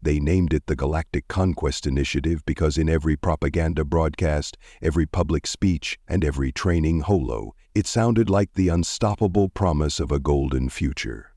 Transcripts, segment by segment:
They named it the Galactic Conquest Initiative because in every propaganda broadcast, every public speech, and every training holo, it sounded like the unstoppable promise of a golden future.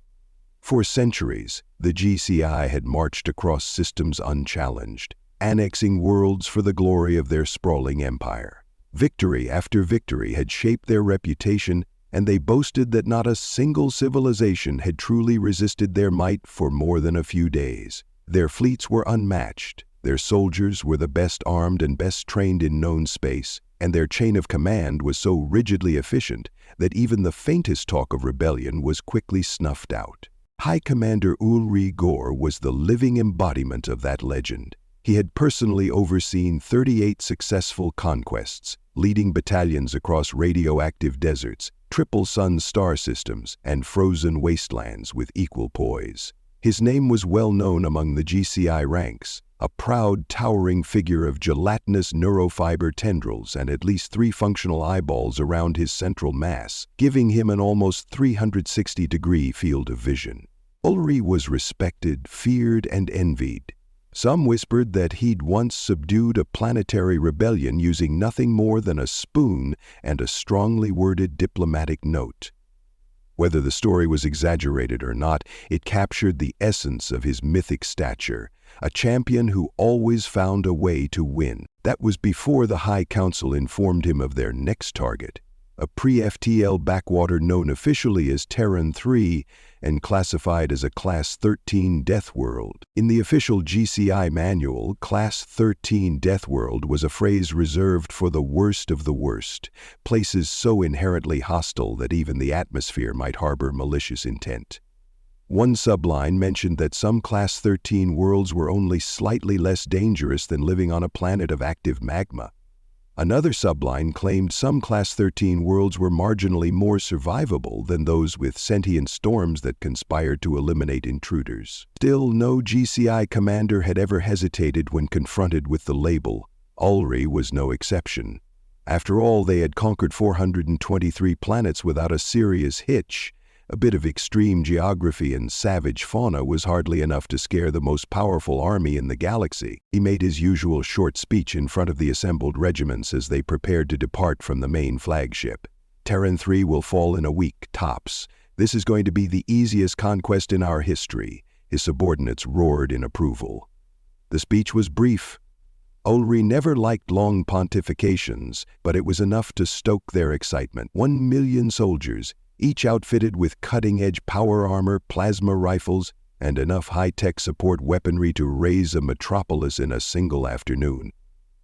For centuries, the GCI had marched across systems unchallenged, annexing worlds for the glory of their sprawling empire. Victory after victory had shaped their reputation, and they boasted that not a single civilization had truly resisted their might for more than a few days. Their fleets were unmatched, their soldiers were the best armed and best trained in known space, and their chain of command was so rigidly efficient that even the faintest talk of rebellion was quickly snuffed out. High Commander Ulrich Gore was the living embodiment of that legend. He had personally overseen 38 successful conquests, leading battalions across radioactive deserts, triple-sun star systems, and frozen wastelands with equal poise. His name was well known among the GCI ranks, a proud, towering figure of gelatinous neurofiber tendrils and at least 3 functional eyeballs around his central mass, giving him an almost 360-degree field of vision. Ulrich was respected, feared, and envied. Some whispered that he'd once subdued a planetary rebellion using nothing more than a spoon and a strongly worded diplomatic note. Whether the story was exaggerated or not, it captured the essence of his mythic stature, a champion who always found a way to win. That was before the High Council informed him of their next target, a pre-FTL backwater known officially as Terran 3 and classified as a Class 13 Deathworld. In the official GCI manual, Class 13 Deathworld was a phrase reserved for the worst of the worst, places so inherently hostile that even the atmosphere might harbor malicious intent. One subline mentioned that some Class 13 worlds were only slightly less dangerous than living on a planet of active magma. Another subline claimed some Class 13 worlds were marginally more survivable than those with sentient storms that conspired to eliminate intruders. Still, no GCI commander had ever hesitated when confronted with the label. Ulrich was no exception. After all, they had conquered 423 planets without a serious hitch. A bit of extreme geography and savage fauna was hardly enough to scare the most powerful army in the galaxy. He made his usual short speech in front of the assembled regiments as they prepared to depart from the main flagship. Terran 3 will fall in a week, tops. This is going to be the easiest conquest in our history. His subordinates roared in approval. The speech was brief. Ulrich never liked long pontifications, but it was enough to stoke their excitement. 1 million soldiers, each outfitted with cutting-edge power armor, plasma rifles, and enough high-tech support weaponry to raise a metropolis in a single afternoon.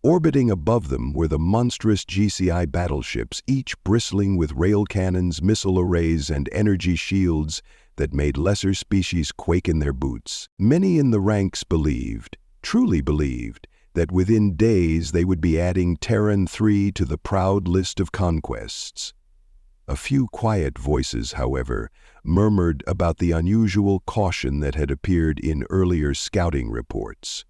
Orbiting above them were the monstrous GCI battleships, each bristling with rail cannons, missile arrays, and energy shields that made lesser species quake in their boots. Many in the ranks believed, truly believed, that within days they would be adding Terran 3 to the proud list of conquests. A few quiet voices, however, murmured about the unusual caution that had appeared in earlier scouting reports.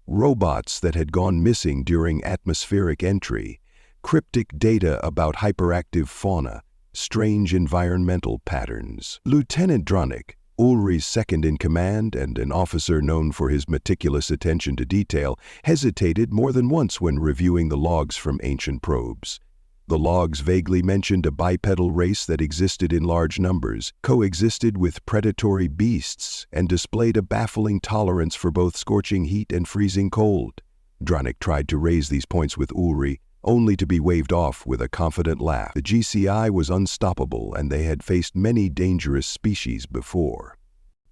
Robots that had gone missing during atmospheric entry, cryptic data about hyperactive fauna, strange environmental patterns. Lieutenant Dronik, Ulrich's second-in-command and an officer known for his meticulous attention to detail, hesitated more than once when reviewing the logs from ancient probes. The logs vaguely mentioned a bipedal race that existed in large numbers, coexisted with predatory beasts, and displayed a baffling tolerance for both scorching heat and freezing cold. Dronik tried to raise these points with Ulrich, only to be waved off with a confident laugh. The GCI was unstoppable, and they had faced many dangerous species before.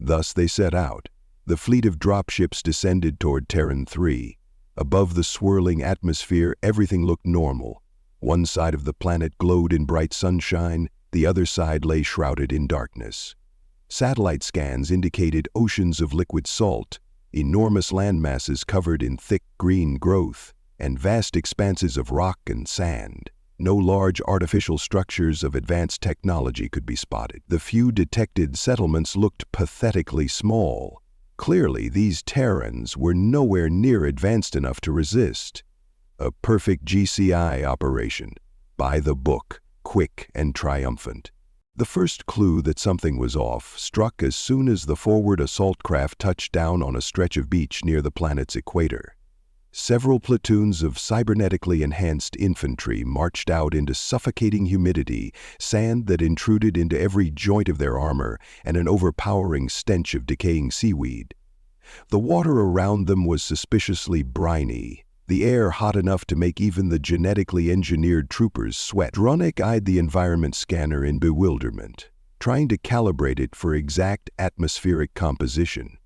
Thus they set out. The fleet of dropships descended toward Terran 3. Above the swirling atmosphere, everything looked normal. One side of the planet glowed in bright sunshine, the other side lay shrouded in darkness. Satellite scans indicated oceans of liquid salt, enormous landmasses covered in thick green growth, and vast expanses of rock and sand. No large artificial structures of advanced technology could be spotted. The few detected settlements looked pathetically small. Clearly, these Terrans were nowhere near advanced enough to resist. A perfect GCI operation, by the book, quick and triumphant. The first clue that something was off struck as soon as the forward assault craft touched down on a stretch of beach near the planet's equator. Several platoons of cybernetically enhanced infantry marched out into suffocating humidity, sand that intruded into every joint of their armor, and an overpowering stench of decaying seaweed. The water around them was suspiciously briny, the air hot enough to make even the genetically engineered troopers sweat. Dronik eyed the environment scanner in bewilderment, trying to calibrate it for exact atmospheric composition.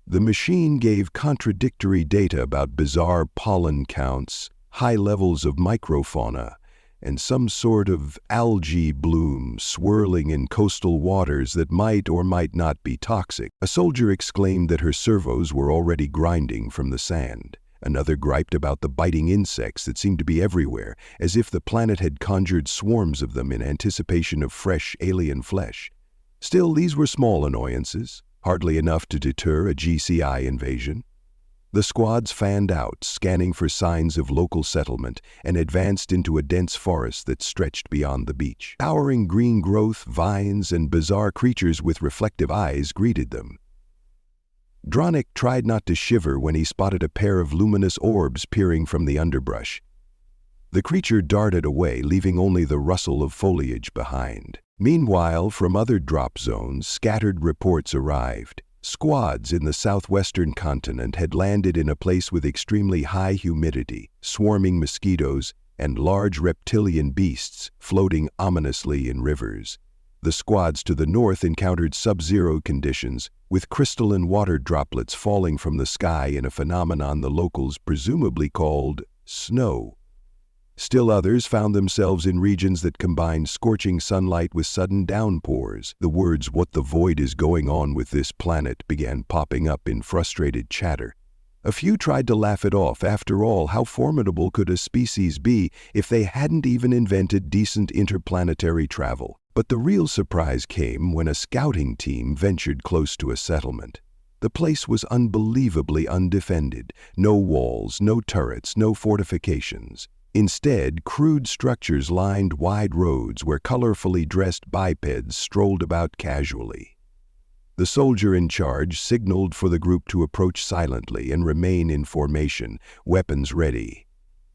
The machine gave contradictory data about bizarre pollen counts, high levels of microfauna, and some sort of algae bloom swirling in coastal waters that might or might not be toxic. A soldier exclaimed that her servos were already grinding from the sand. Another griped about the biting insects that seemed to be everywhere, as if the planet had conjured swarms of them in anticipation of fresh alien flesh. Still, these were small annoyances, hardly enough to deter a GCI invasion. The squads fanned out, scanning for signs of local settlement, and advanced into a dense forest that stretched beyond the beach. Towering green growth, vines, and bizarre creatures with reflective eyes greeted them. Dronik tried not to shiver when he spotted a pair of luminous orbs peering from the underbrush. The creature darted away, leaving only the rustle of foliage behind. Meanwhile, from other drop zones, scattered reports arrived. Squads in the southwestern continent had landed in a place with extremely high humidity, swarming mosquitoes, and large reptilian beasts floating ominously in rivers. The squads to the north encountered sub-zero conditions, with crystalline water droplets falling from the sky in a phenomenon the locals presumably called snow. Still others found themselves in regions that combined scorching sunlight with sudden downpours. The words "what the void is going on with this planet" began popping up in frustrated chatter. A few tried to laugh it off. After all, how formidable could a species be if they hadn't even invented decent interplanetary travel? But the real surprise came when a scouting team ventured close to a settlement. The place was unbelievably undefended. No walls, no turrets, no fortifications. Instead, crude structures lined wide roads where colorfully dressed bipeds strolled about casually. The soldier in charge signaled for the group to approach silently and remain in formation, weapons ready.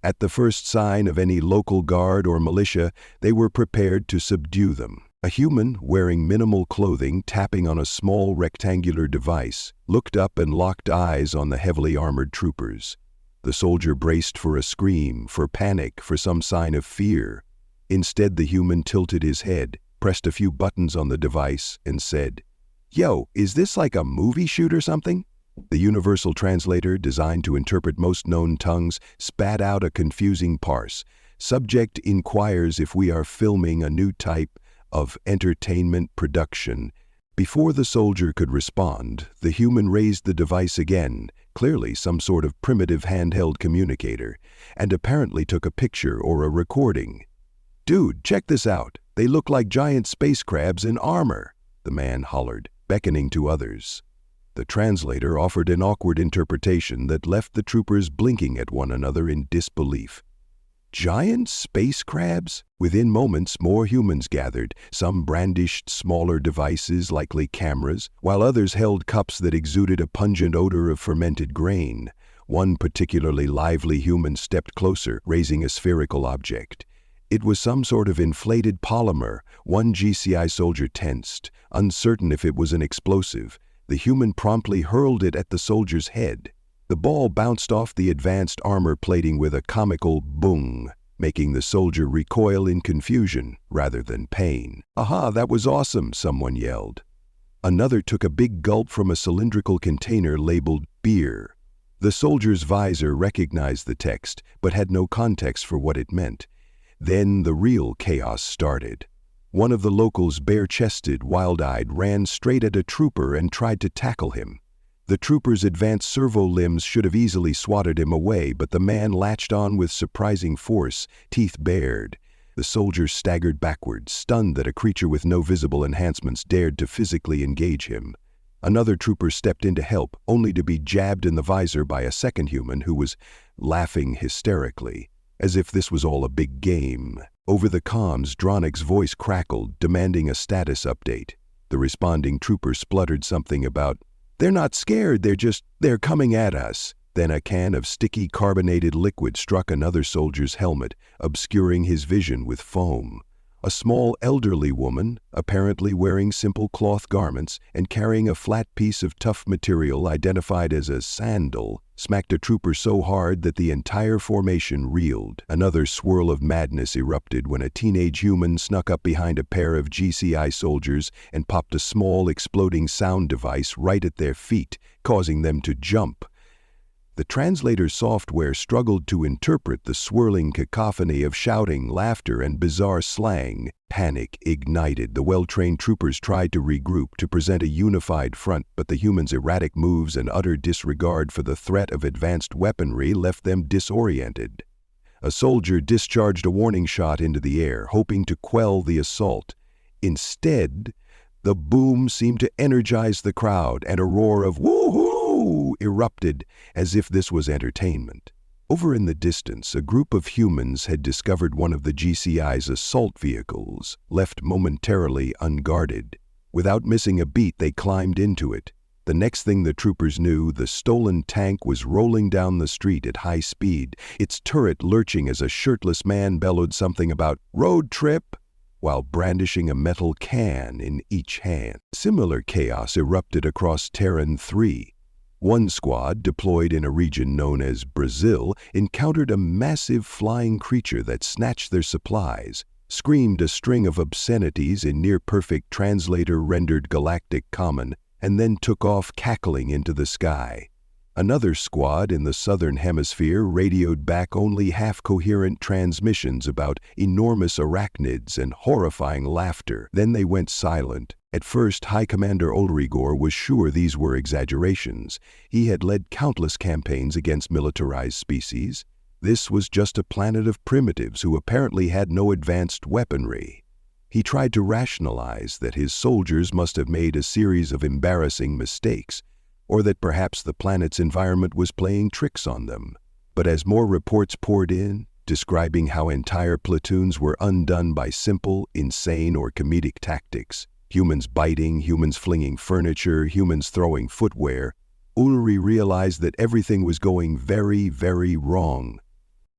At the first sign of any local guard or militia, they were prepared to subdue them. A human, wearing minimal clothing, tapping on a small rectangular device, looked up and locked eyes on the heavily armored troopers. The soldier braced for a scream, for panic, for some sign of fear. Instead, the human tilted his head, pressed a few buttons on the device, and said, "Yo, is this like a movie shoot or something?" The universal translator, designed to interpret most known tongues, spat out a confusing parse. Subject inquires if we are filming a new type of entertainment production. Before the soldier could respond, the human raised the device again, clearly some sort of primitive handheld communicator, and apparently took a picture or a recording. "Dude, check this out. They look like giant space crabs in armor," the man hollered, beckoning to others. The translator offered an awkward interpretation that left the troopers blinking at one another in disbelief. Giant space crabs? Within moments, more humans gathered. Some brandished smaller devices, likely cameras, while others held cups that exuded a pungent odor of fermented grain. One particularly lively human stepped closer, raising a spherical object. It was some sort of inflated polymer. One GCI soldier tensed, uncertain if it was an explosive. The human promptly hurled it at the soldier's head. The ball bounced off the advanced armor plating with a comical boong, making the soldier recoil in confusion rather than pain. "Aha, that was awesome," someone yelled. Another took a big gulp from a cylindrical container labeled beer. The soldier's visor recognized the text, but had no context for what it meant. Then the real chaos started. One of the locals, bare-chested, wild-eyed, ran straight at a trooper and tried to tackle him. The trooper's advanced servo limbs should have easily swatted him away, but the man latched on with surprising force, teeth bared. The soldier staggered backward, stunned that a creature with no visible enhancements dared to physically engage him. Another trooper stepped in to help, only to be jabbed in the visor by a second human who was laughing hysterically, as if this was all a big game. Over the comms, Dronik's voice crackled, demanding a status update. The responding trooper spluttered something about, "They're not scared, they're coming at us." Then a can of sticky carbonated liquid struck another soldier's helmet, obscuring his vision with foam. A small elderly woman, apparently wearing simple cloth garments and carrying a flat piece of tough material identified as a sandal, smacked a trooper so hard that the entire formation reeled. Another swirl of madness erupted when a teenage human snuck up behind a pair of GCI soldiers and popped a small exploding sound device right at their feet, causing them to jump. The translator software struggled to interpret the swirling cacophony of shouting, laughter, and bizarre slang. Panic ignited. The well-trained troopers tried to regroup to present a unified front, but the humans' erratic moves and utter disregard for the threat of advanced weaponry left them disoriented. A soldier discharged a warning shot into the air, hoping to quell the assault. Instead, the boom seemed to energize the crowd, and a roar of "woo-hoo!" erupted as if this was entertainment. Over in the distance, a group of humans had discovered one of the GCI's assault vehicles, left momentarily unguarded. Without missing a beat, they climbed into it. The next thing the troopers knew, the stolen tank was rolling down the street at high speed, its turret lurching as a shirtless man bellowed something about "road trip," while brandishing a metal can in each hand. Similar chaos erupted across Terran 3. One squad, deployed in a region known as Brazil, encountered a massive flying creature that snatched their supplies, screamed a string of obscenities in near-perfect translator-rendered galactic common, and then took off cackling into the sky. Another squad in the southern hemisphere radioed back only half-coherent transmissions about enormous arachnids and horrifying laughter. Then they went silent. At first, High Commander Ulrigor was sure these were exaggerations. He had led countless campaigns against militarized species. This was just a planet of primitives who apparently had no advanced weaponry. He tried to rationalize that his soldiers must have made a series of embarrassing mistakes, or that perhaps the planet's environment was playing tricks on them. But as more reports poured in, describing how entire platoons were undone by simple, insane, or comedic tactics, humans biting, humans flinging furniture, humans throwing footwear, Ulri realized that everything was going very, very wrong.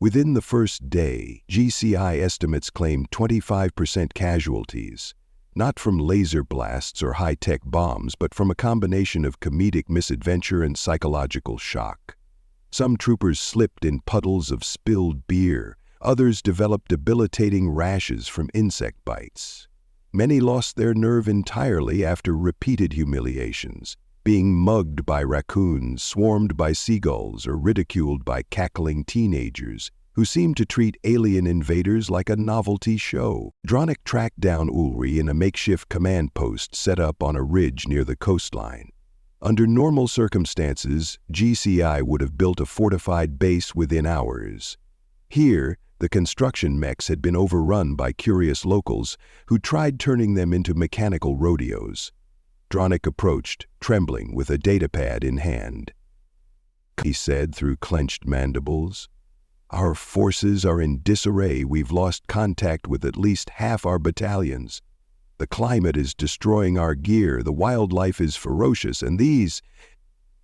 Within the first day, GCI estimates claimed 25% casualties, not from laser blasts or high-tech bombs, but from a combination of comedic misadventure and psychological shock. Some troopers slipped in puddles of spilled beer, others developed debilitating rashes from insect bites. Many lost their nerve entirely after repeated humiliations, being mugged by raccoons, swarmed by seagulls, or ridiculed by cackling teenagers who seemed to treat alien invaders like a novelty show. Dronik tracked down Ulri in a makeshift command post set up on a ridge near the coastline. Under normal circumstances, GCI would have built a fortified base within hours. Here, the construction mechs had been overrun by curious locals who tried turning them into mechanical rodeos. Dronik approached, trembling with a datapad in hand. He said through clenched mandibles, "Our forces are in disarray. We've lost contact with at least half our battalions. The climate is destroying our gear, the wildlife is ferocious, and these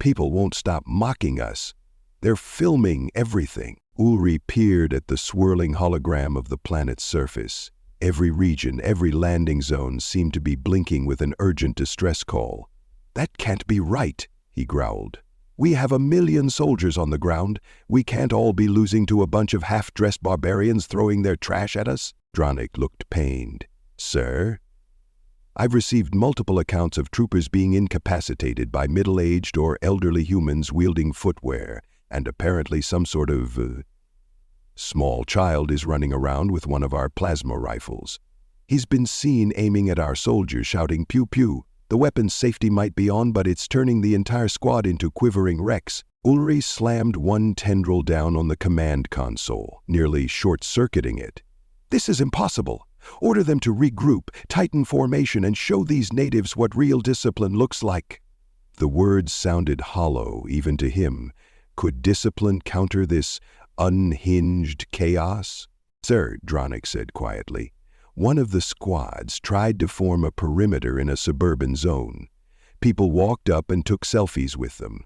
people won't stop mocking us. They're filming everything." Ulri peered at the swirling hologram of the planet's surface. Every region, every landing zone seemed to be blinking with an urgent distress call. "That can't be right," he growled. "We have 1,000,000 soldiers on the ground. We can't all be losing to a bunch of half-dressed barbarians throwing their trash at us." Dronik looked pained. "Sir, I've received multiple accounts of troopers being incapacitated by middle-aged or elderly humans wielding footwear, and apparently some sort of small child is running around with one of our plasma rifles. He's been seen aiming at our soldiers, shouting pew pew. The weapon's safety might be on, but it's turning the entire squad into quivering wrecks." Ulri slammed one tendril down on the command console, nearly short-circuiting it. "This is impossible. Order them to regroup, tighten formation, and show these natives what real discipline looks like." The words sounded hollow, even to him. Could discipline counter this unhinged chaos? "Sir," Dronik said quietly, "one of the squads tried to form a perimeter in a suburban zone. People walked up and took selfies with them.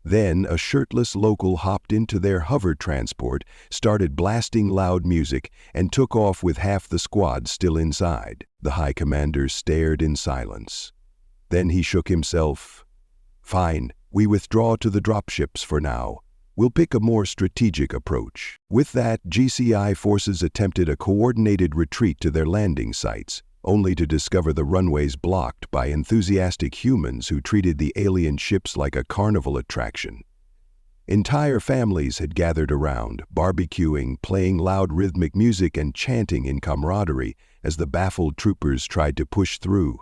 Then a shirtless local hopped into their hover transport, started blasting loud music, and took off with half the squad still inside." The High Commander stared in silence. Then he shook himself. "Fine, we withdraw to the dropships for now. We'll pick a more strategic approach." With that, GCI forces attempted a coordinated retreat to their landing sites, only to discover the runways blocked by enthusiastic humans who treated the alien ships like a carnival attraction. Entire families had gathered around, barbecuing, playing loud rhythmic music and chanting in camaraderie as the baffled troopers tried to push through.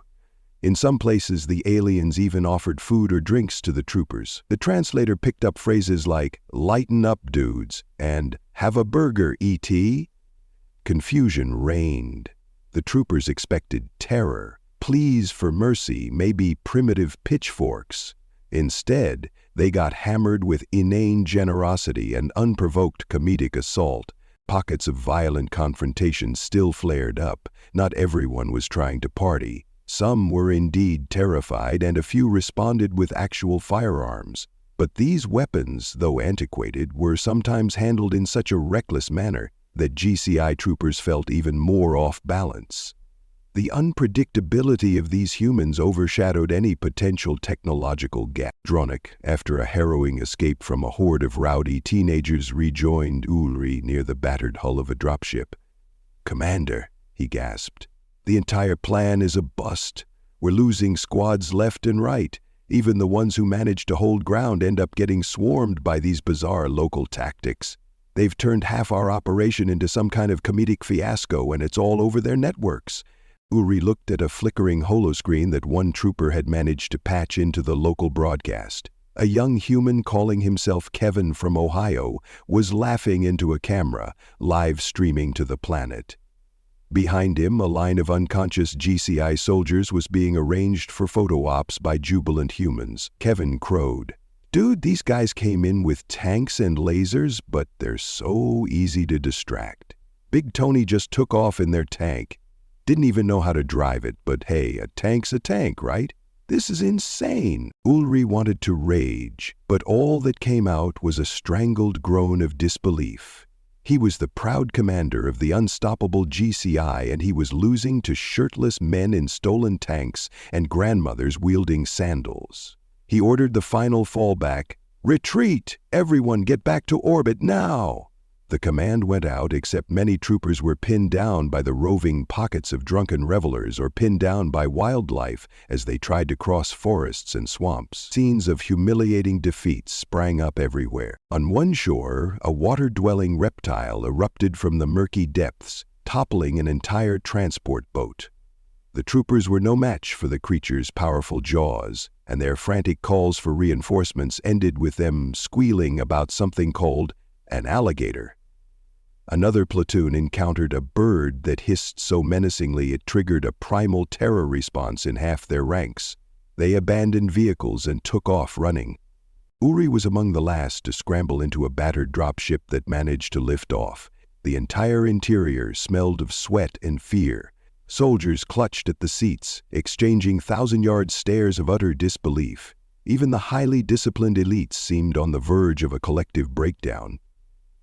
In some places, the aliens even offered food or drinks to the troopers. The translator picked up phrases like, "Lighten up, dudes," and "Have a burger, E.T.?" Confusion reigned. The troopers expected terror, pleas for mercy, maybe primitive pitchforks. Instead, they got hammered with inane generosity and unprovoked comedic assault. Pockets of violent confrontation still flared up. Not everyone was trying to party. Some were indeed terrified, and a few responded with actual firearms. But these weapons, though antiquated, were sometimes handled in such a reckless manner that GCI troopers felt even more off balance. The unpredictability of these humans overshadowed any potential technological gap. Dronik, after a harrowing escape from a horde of rowdy teenagers, rejoined Ulri near the battered hull of a dropship. "Commander," he gasped, "the entire plan is a bust. We're losing squads left and right. Even the ones who manage to hold ground end up getting swarmed by these bizarre local tactics. They've turned half our operation into some kind of comedic fiasco, and it's all over their networks." Uri looked at a flickering holoscreen that one trooper had managed to patch into the local broadcast. A young human calling himself Kevin from Ohio was laughing into a camera, live streaming to the planet. Behind him, a line of unconscious GCI soldiers was being arranged for photo ops by jubilant humans. Kevin crowed, "Dude, these guys came in with tanks and lasers, but they're so easy to distract. Big Tony just took off in their tank. Didn't even know how to drive it, but hey, a tank's a tank, right? This is insane." Ulri wanted to rage, but all that came out was a strangled groan of disbelief. He was the proud commander of the unstoppable GCI, and he was losing to shirtless men in stolen tanks and grandmothers wielding sandals. He ordered the final fallback, "Retreat! Everyone get back to orbit now!" The command went out, except many troopers were pinned down by the roving pockets of drunken revelers or pinned down by wildlife as they tried to cross forests and swamps. Scenes of humiliating defeats sprang up everywhere. On one shore, a water-dwelling reptile erupted from the murky depths, toppling an entire transport boat. The troopers were no match for the creature's powerful jaws, and their frantic calls for reinforcements ended with them squealing about something called an alligator. Another platoon encountered a bird that hissed so menacingly it triggered a primal terror response in half their ranks. They abandoned vehicles and took off running. Uri was among the last to scramble into a battered dropship that managed to lift off. The entire interior smelled of sweat and fear. Soldiers clutched at the seats, exchanging thousand-yard stares of utter disbelief. Even the highly disciplined elites seemed on the verge of a collective breakdown.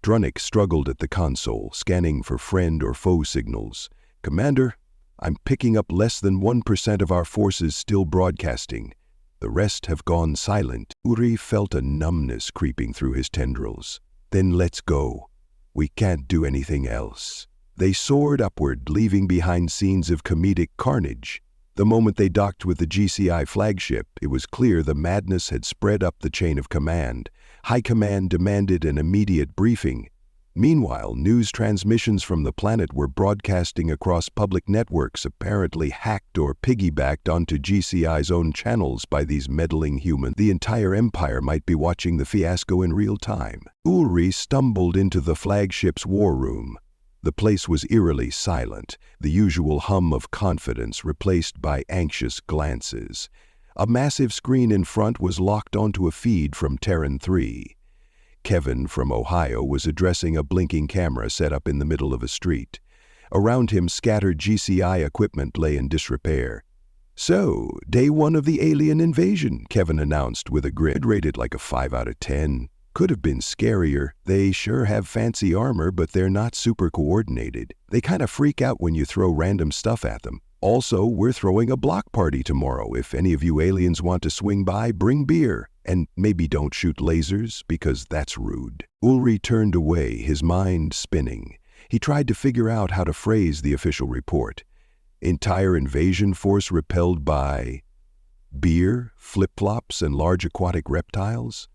Dronik struggled at the console, scanning for friend or foe signals. "Commander, I'm picking up less than 1% of our forces still broadcasting. The rest have gone silent." Uri felt a numbness creeping through his tendrils. "Then let's go. We can't do anything else." They soared upward, leaving behind scenes of comedic carnage. The moment they docked with the GCI flagship, it was clear the madness had spread up the chain of command. High Command demanded an immediate briefing. Meanwhile, news transmissions from the planet were broadcasting across public networks, apparently hacked or piggybacked onto GCI's own channels by these meddling humans. The entire empire might be watching the fiasco in real time. Ulri stumbled into the flagship's war room. The place was eerily silent, the usual hum of confidence replaced by anxious glances. A massive screen in front was locked onto a feed from Terran 3. Kevin from Ohio was addressing a blinking camera set up in the middle of a street. Around him, scattered GCI equipment lay in disrepair. "So, day 1 of the alien invasion," Kevin announced with a grin. Rated like a 5 out of 10. Could have been scarier. They sure have fancy armor, but they're not super coordinated. They kind of freak out when you throw random stuff at them. Also, we're throwing a block party tomorrow. If any of you aliens want to swing by, bring beer. And maybe don't shoot lasers, because that's rude. Ulrich turned away, his mind spinning. He tried to figure out how to phrase the official report. Entire invasion force repelled by beer, flip-flops, and large aquatic reptiles?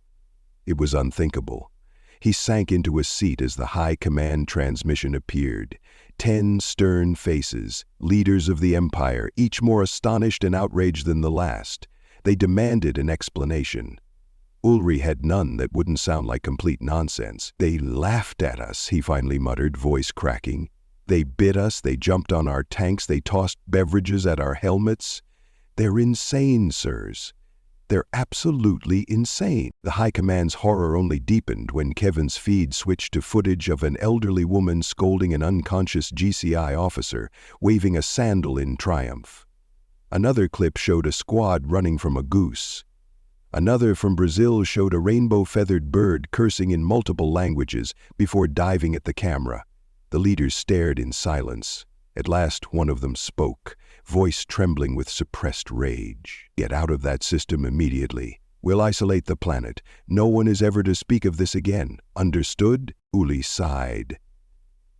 It was unthinkable. He sank into a seat as the high command transmission appeared. 10 stern faces, leaders of the Empire, each more astonished and outraged than the last. They demanded an explanation. Ulrich had none that wouldn't sound like complete nonsense. "They laughed at us," he finally muttered, voice cracking. "They bit us, they jumped on our tanks, they tossed beverages at our helmets. They're insane, sirs. They're absolutely insane." The High Command's horror only deepened when Kevin's feed switched to footage of an elderly woman scolding an unconscious GCI officer, waving a sandal in triumph. Another clip showed a squad running from a goose. Another from Brazil showed a rainbow-feathered bird cursing in multiple languages before diving at the camera. The leaders stared in silence. At last, one of them spoke, voice trembling with suppressed rage. "Get out of that system immediately. We'll isolate the planet. No one is ever to speak of this again. Understood?" Uli sighed.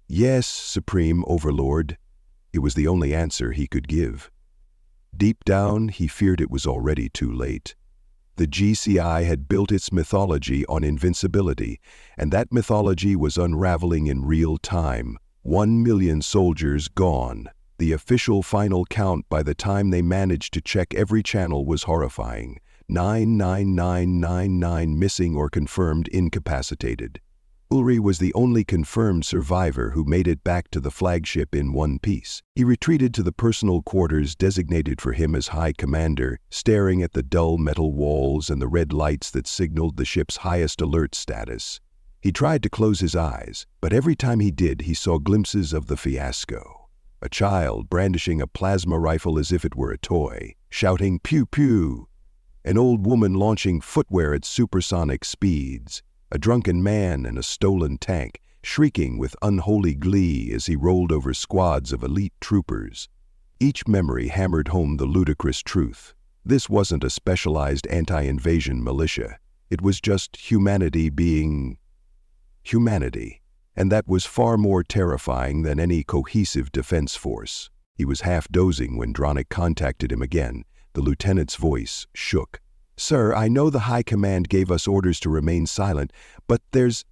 "Yes, Supreme Overlord." It was the only answer he could give. Deep down, he feared it was already too late. The GCI had built its mythology on invincibility, and that mythology was unraveling in real time. 1 million soldiers gone. The official final count by the time they managed to check every channel was horrifying. 99999 missing or confirmed incapacitated. Ulrich was the only confirmed survivor who made it back to the flagship in one piece. He retreated to the personal quarters designated for him as High Commander, staring at the dull metal walls and the red lights that signaled the ship's highest alert status. He tried to close his eyes, but every time he did, he saw glimpses of the fiasco. A child brandishing a plasma rifle as if it were a toy, shouting "pew pew." An old woman launching footwear at supersonic speeds. A drunken man in a stolen tank, shrieking with unholy glee as he rolled over squads of elite troopers. Each memory hammered home the ludicrous truth. This wasn't a specialized anti-invasion militia. It was just humanity being humanity, and that was far more terrifying than any cohesive defense force. He was half dozing when Dronic contacted him again. The lieutenant's voice shook. "Sir, I know the High Command gave us orders to remain silent, but there's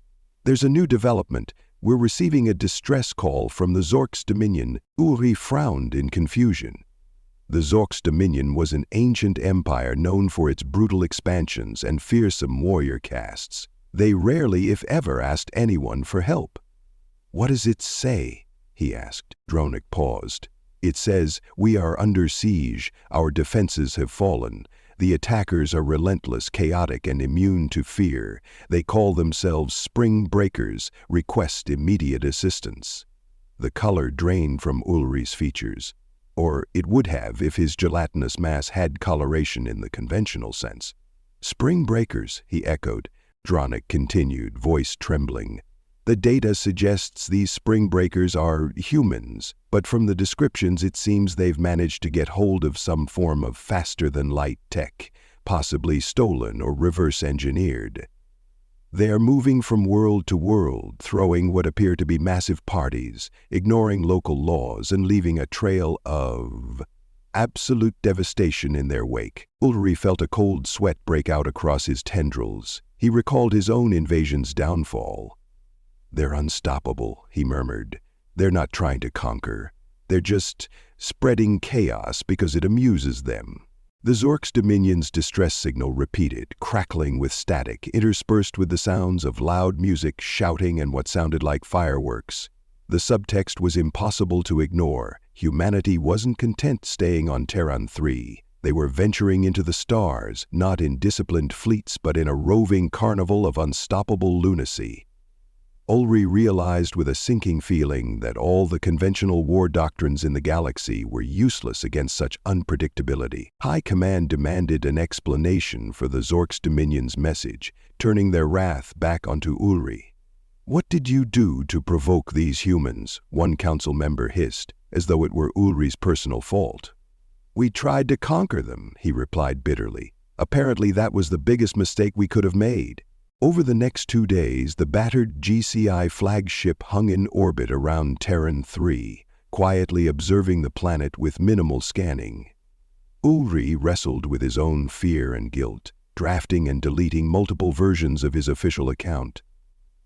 a new development. We're receiving a distress call from the Zork's Dominion." Ulrich frowned in confusion. The Zork's Dominion was an ancient empire known for its brutal expansions and fearsome warrior castes. They rarely, if ever, asked anyone for help. "What does it say?" he asked. Dronic paused. "It says, we are under siege. Our defenses have fallen. The attackers are relentless, chaotic, and immune to fear. They call themselves Spring Breakers, request immediate assistance." The color drained from Ulrich's features. Or it would have if his gelatinous mass had coloration in the conventional sense. "Spring Breakers," he echoed. Dronic continued, voice trembling. "The data suggests these Spring Breakers are humans, but from the descriptions it seems they've managed to get hold of some form of faster-than-light tech, possibly stolen or reverse-engineered. They are moving from world to world, throwing what appear to be massive parties, ignoring local laws and leaving a trail of absolute devastation in their wake." Ulrich felt a cold sweat break out across his tendrils. He recalled his own invasion's downfall. "They're unstoppable," he murmured. "They're not trying to conquer. They're just spreading chaos because it amuses them." The Zork's Dominion's distress signal repeated, crackling with static, interspersed with the sounds of loud music, shouting, and what sounded like fireworks. The subtext was impossible to ignore. Humanity wasn't content staying on Terran 3. They were venturing into the stars, not in disciplined fleets but in a roving carnival of unstoppable lunacy. Ulrich realized with a sinking feeling that all the conventional war doctrines in the galaxy were useless against such unpredictability. High Command demanded an explanation for the Zork's Dominion's message, turning their wrath back onto Ulrich. "What did you do to provoke these humans?" one council member hissed, as though it were Ulrich's personal fault. "We tried to conquer them," he replied bitterly. "Apparently that was the biggest mistake we could have made." Over the next 2 days, the battered GCI flagship hung in orbit around Terran 3, quietly observing the planet with minimal scanning. Ulrich wrestled with his own fear and guilt, drafting and deleting multiple versions of his official account.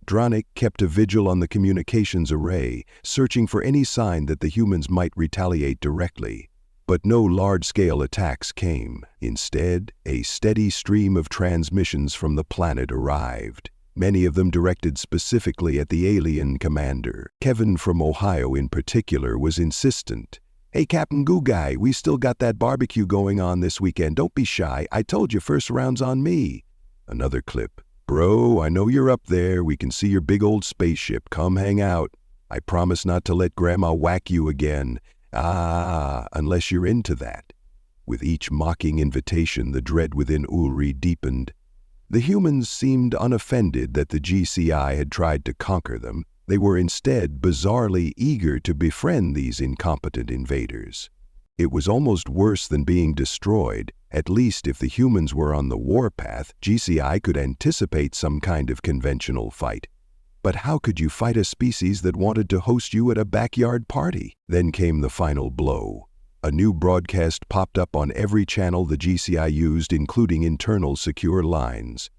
Dronik kept a vigil on the communications array, searching for any sign that the humans might retaliate directly. But no large-scale attacks came. Instead, a steady stream of transmissions from the planet arrived, many of them directed specifically at the alien commander. Kevin from Ohio in particular was insistent. "Hey, Captain Goo Guy, we still got that barbecue going on this weekend. Don't be shy. I told you first round's on me." Another clip. "Bro, I know you're up there. We can see your big old spaceship. Come hang out. I promise not to let Grandma whack you again. Unless you're into that." With each mocking invitation, the dread within Ulrich deepened. The humans seemed unoffended that the GCI had tried to conquer them. They were instead bizarrely eager to befriend these incompetent invaders. It was almost worse than being destroyed. At least if the humans were on the warpath, GCI could anticipate some kind of conventional fight. But how could you fight a species that wanted to host you at a backyard party? Then came the final blow. A new broadcast popped up on every channel the GCI used, including internal secure lines.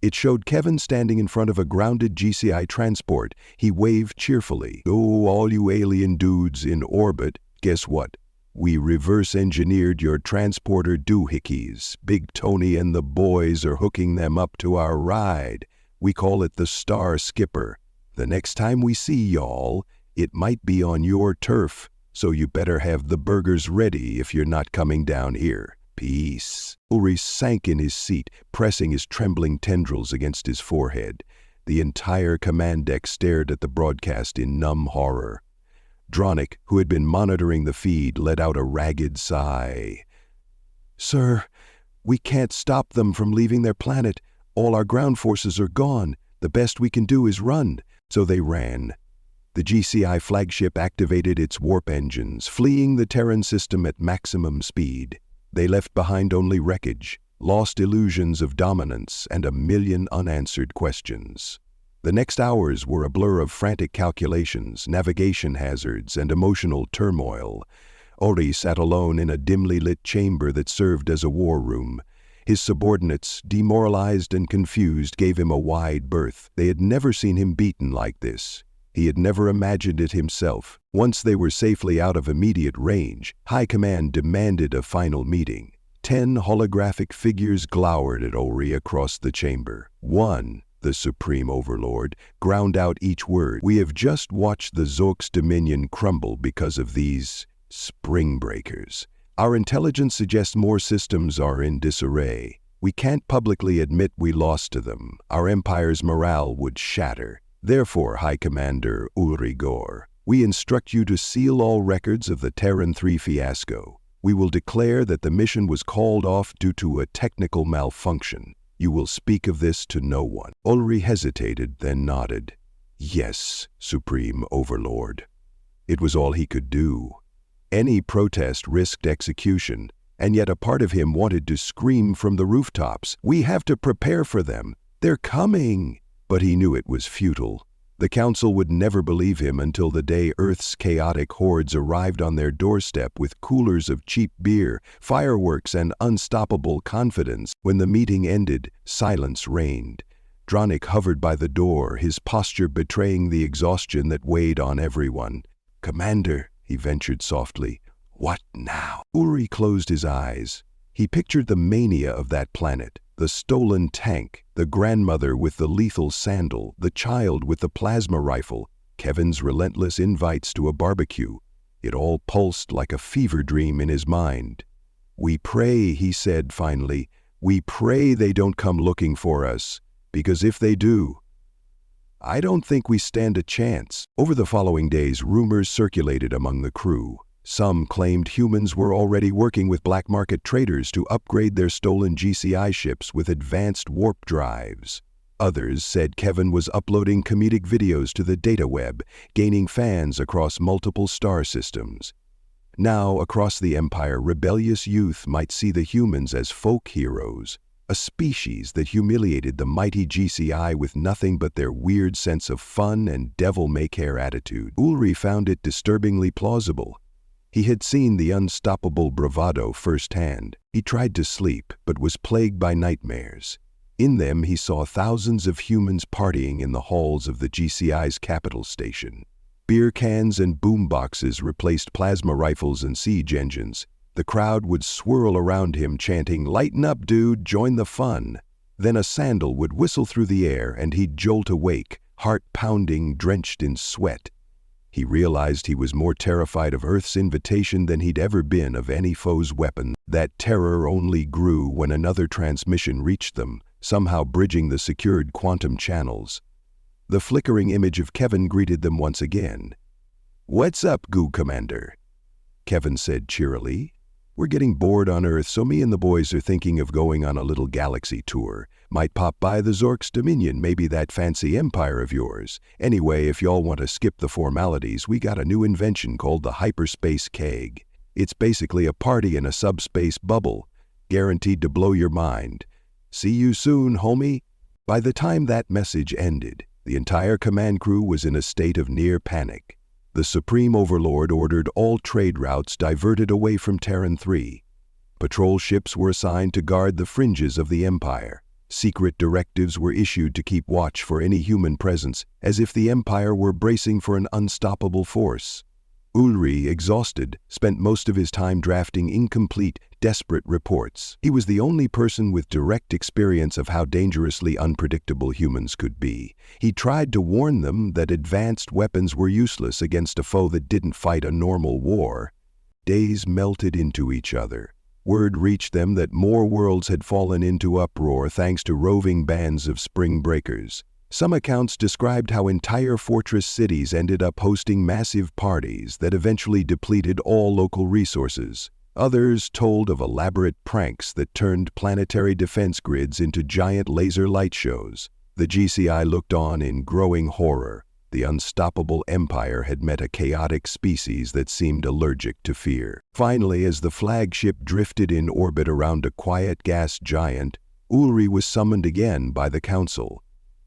It showed Kevin standing in front of a grounded GCI transport. He waved cheerfully. "Oh, all you alien dudes in orbit, guess what? We reverse-engineered your transporter doohickeys. Big Tony and the boys are hooking them up to our ride. We call it the Star Skipper. The next time we see y'all, it might be on your turf, so you better have the burgers ready if you're not coming down here. Peace." Ulrich sank in his seat, pressing his trembling tendrils against his forehead. The entire command deck stared at the broadcast in numb horror. Dronik, who had been monitoring the feed, let out a ragged sigh. "Sir, we can't stop them from leaving their planet. All our ground forces are gone. The best we can do is run." So they ran. The GCI flagship activated its warp engines, fleeing the Terran system at maximum speed. They left behind only wreckage, lost illusions of dominance, and a million unanswered questions. The next hours were a blur of frantic calculations, navigation hazards, and emotional turmoil. Ulrich sat alone in a dimly lit chamber that served as a war room. His subordinates, demoralized and confused, gave him a wide berth. They had never seen him beaten like this. He had never imagined it himself. Once they were safely out of immediate range, High Command demanded a final meeting. 10 holographic figures glowered at Ulrich across the chamber. One, the Supreme Overlord, ground out each word. "We have just watched the Zork's Dominion crumble because of these spring breakers. Our intelligence suggests more systems are in disarray. We can't publicly admit we lost to them. Our empire's morale would shatter. Therefore, High Commander Ulrich Gore, we instruct you to seal all records of the Terran 3 fiasco. We will declare that the mission was called off due to a technical malfunction. You will speak of this to no one." Ulrich hesitated, then nodded. "Yes, Supreme Overlord." It was all he could do. Any protest risked execution, and yet a part of him wanted to scream from the rooftops, "We have to prepare for them. They're coming!" But he knew it was futile. The Council would never believe him until the day Earth's chaotic hordes arrived on their doorstep with coolers of cheap beer, fireworks, and unstoppable confidence. When the meeting ended, silence reigned. Dronik hovered by the door, his posture betraying the exhaustion that weighed on everyone. "Commander," he ventured softly, "what now?" Ulrich closed his eyes. He pictured the mania of that planet, the stolen tank, the grandmother with the lethal sandal, the child with the plasma rifle, Kevin's relentless invites to a barbecue. It all pulsed like a fever dream in his mind. "We pray," he said finally, "we pray they don't come looking for us, because if they do, I don't think we stand a chance." Over the following days, rumors circulated among the crew. Some claimed humans were already working with black market traders to upgrade their stolen GCI ships with advanced warp drives. Others said Kevin was uploading comedic videos to the data web, gaining fans across multiple star systems. Now, across the Empire, rebellious youth might see the humans as folk heroes, a species that humiliated the mighty GCI with nothing but their weird sense of fun and devil-may-care attitude. Ulri found it disturbingly plausible. He had seen the unstoppable bravado firsthand. He tried to sleep, but was plagued by nightmares. In them, he saw thousands of humans partying in the halls of the GCI's capital station. Beer cans and boomboxes replaced plasma rifles and siege engines. The crowd would swirl around him chanting, "Lighten up, dude, join the fun." Then a sandal would whistle through the air and he'd jolt awake, heart pounding, drenched in sweat. He realized he was more terrified of Earth's invitation than he'd ever been of any foe's weapon. That terror only grew when another transmission reached them, somehow bridging the secured quantum channels. The flickering image of Kevin greeted them once again. "What's up, Goo Commander?" Kevin said cheerily. "We're getting bored on Earth, so me and the boys are thinking of going on a little galaxy tour. Might pop by the Zork's Dominion, maybe that fancy empire of yours. Anyway, if y'all want to skip the formalities, we got a new invention called the Hyperspace Keg. It's basically a party in a subspace bubble, guaranteed to blow your mind. See you soon, homie." By the time that message ended, the entire command crew was in a state of near panic. The Supreme Overlord ordered all trade routes diverted away from Terran 3. Patrol ships were assigned to guard the fringes of the Empire. Secret directives were issued to keep watch for any human presence, as if the Empire were bracing for an unstoppable force. Ulri, exhausted, spent most of his time drafting incomplete, desperate reports. He was the only person with direct experience of how dangerously unpredictable humans could be. He tried to warn them that advanced weapons were useless against a foe that didn't fight a normal war. Days melted into each other. Word reached them that more worlds had fallen into uproar thanks to roving bands of spring breakers. Some accounts described how entire fortress cities ended up hosting massive parties that eventually depleted all local resources. Others told of elaborate pranks that turned planetary defense grids into giant laser light shows. The GCI looked on in growing horror. The unstoppable empire had met a chaotic species that seemed allergic to fear. Finally, as the flagship drifted in orbit around a quiet gas giant, Ulri was summoned again by the Council.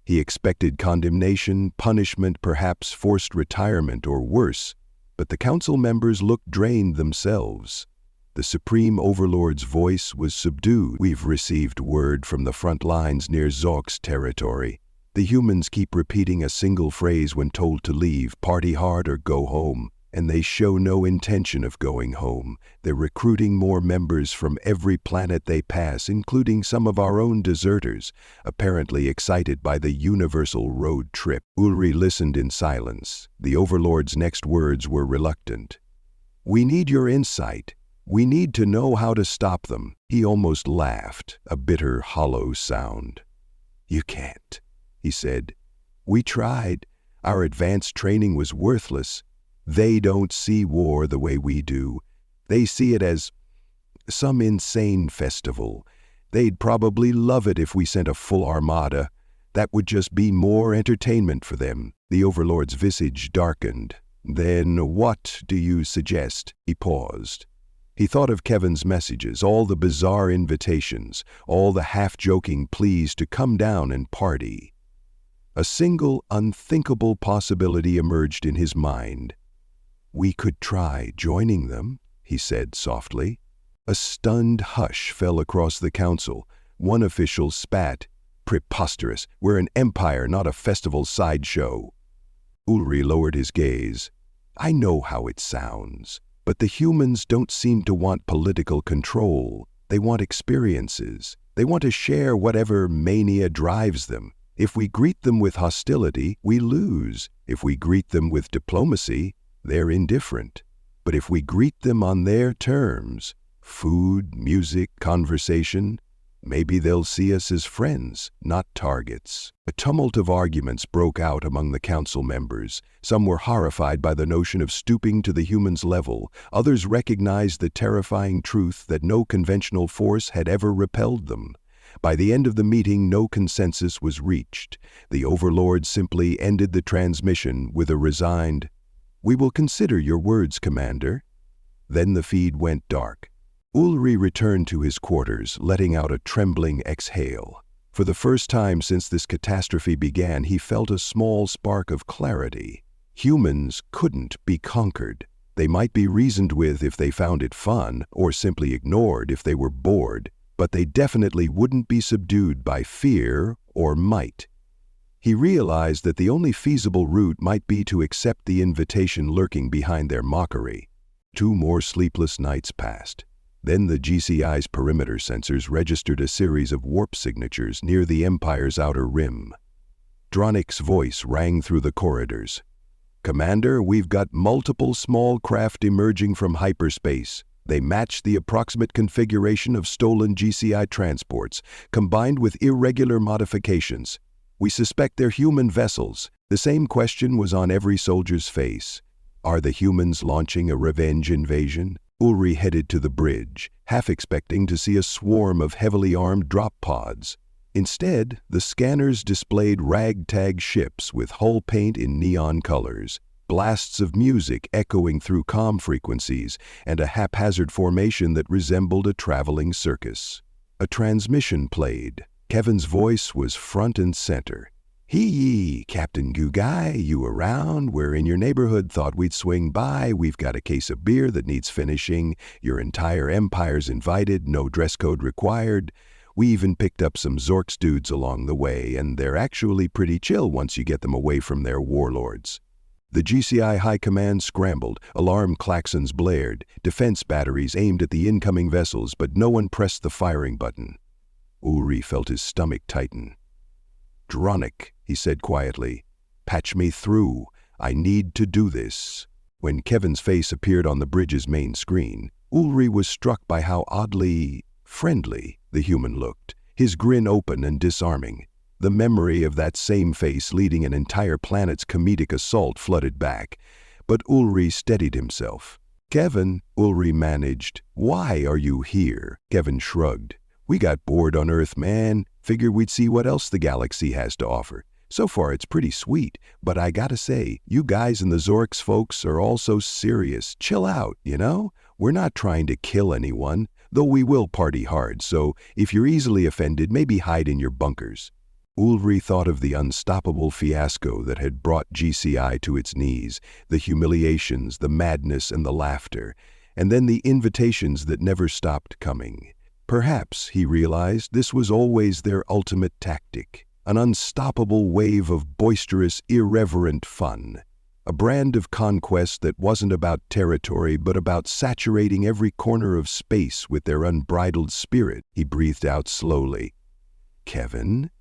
He expected condemnation, punishment, perhaps forced retirement or worse, but the council members looked drained themselves. The Supreme Overlord's voice was subdued. "We've received word from the front lines near Zork's territory. The humans keep repeating a single phrase when told to leave, party hard or go home, and they show no intention of going home. They're recruiting more members from every planet they pass, including some of our own deserters, apparently excited by the universal road trip." Ulri listened in silence. The Overlord's next words were reluctant. "We need your insight. We need to know how to stop them." He almost laughed, a bitter, hollow sound. "You can't," he said. "We tried. Our advanced training was worthless. They don't see war the way we do. They see it as some insane festival. They'd probably love it if we sent a full armada. That would just be more entertainment for them." The Overlord's visage darkened. "Then what do you suggest?" He paused. He thought of Kevin's messages, all the bizarre invitations, all the half-joking pleas to come down and party. A single, unthinkable possibility emerged in his mind. "We could try joining them," he said softly. A stunned hush fell across the council. One official spat. "Preposterous. We're an empire, not a festival sideshow." Ulri lowered his gaze. "I know how it sounds. But the humans don't seem to want political control. They want experiences. They want to share whatever mania drives them. If we greet them with hostility, we lose. If we greet them with diplomacy, they're indifferent. But if we greet them on their terms, Food, music, conversation. Maybe they'll see us as friends, not targets. A tumult of arguments broke out among the council members. Some were horrified by the notion of stooping to the human's level. Others recognized the terrifying truth that no conventional force had ever repelled them. By the end of the meeting, no consensus was reached. The overlord simply ended the transmission with a resigned, "We will consider your words, Commander." Then the feed went dark. Ulrich returned to his quarters, letting out a trembling exhale. For the first time since this catastrophe began, he felt a small spark of clarity. Humans couldn't be conquered. They might be reasoned with if they found it fun, or simply ignored if they were bored, but they definitely wouldn't be subdued by fear or might. He realized that the only feasible route might be to accept the invitation lurking behind their mockery. 2 more sleepless nights passed. Then the GCI's perimeter sensors registered a series of warp signatures near the Empire's outer rim. Dronik's voice rang through the corridors. "Commander, we've got multiple small craft emerging from hyperspace. They match the approximate configuration of stolen GCI transports, combined with irregular modifications. We suspect they're human vessels." The same question was on every soldier's face. Are the humans launching a revenge invasion? Ulrich headed to the bridge, half expecting to see a swarm of heavily armed drop pods. Instead, the scanners displayed ragtag ships with hull paint in neon colors, blasts of music echoing through comm frequencies, and a haphazard formation that resembled a traveling circus. A transmission played. Kevin's voice was front and center. "Hey, Captain Gugai, you around? We're in your neighborhood, thought we'd swing by. We've got a case of beer that needs finishing. Your entire Empire's invited, no dress code required. We even picked up some Zorks dudes along the way, and they're actually pretty chill once you get them away from their warlords." The GCI High Command scrambled, alarm klaxons blared, defense batteries aimed at the incoming vessels, but no one pressed the firing button. Ulrich felt his stomach tighten. "Dronik," he said quietly, "patch me through. I need to do this." When Kevin's face appeared on the bridge's main screen, Ulrich was struck by how oddly friendly the human looked, his grin open and disarming. The memory of that same face leading an entire planet's comedic assault flooded back, but Ulrich steadied himself. "Kevin," Ulrich managed, "why are you here?" Kevin shrugged. "We got bored on Earth, man. Figured we'd see what else the galaxy has to offer. So far it's pretty sweet, but I gotta say, you guys and the Zorks folks are all so serious. Chill out, you know? We're not trying to kill anyone, though we will party hard, so if you're easily offended, maybe hide in your bunkers." Ulrich thought of the unstoppable fiasco that had brought GCI to its knees, the humiliations, the madness, and the laughter, and then the invitations that never stopped coming. Perhaps, he realized, this was always their ultimate tactic, an unstoppable wave of boisterous, irreverent fun, a brand of conquest that wasn't about territory but about saturating every corner of space with their unbridled spirit. He breathed out slowly. "Kevin,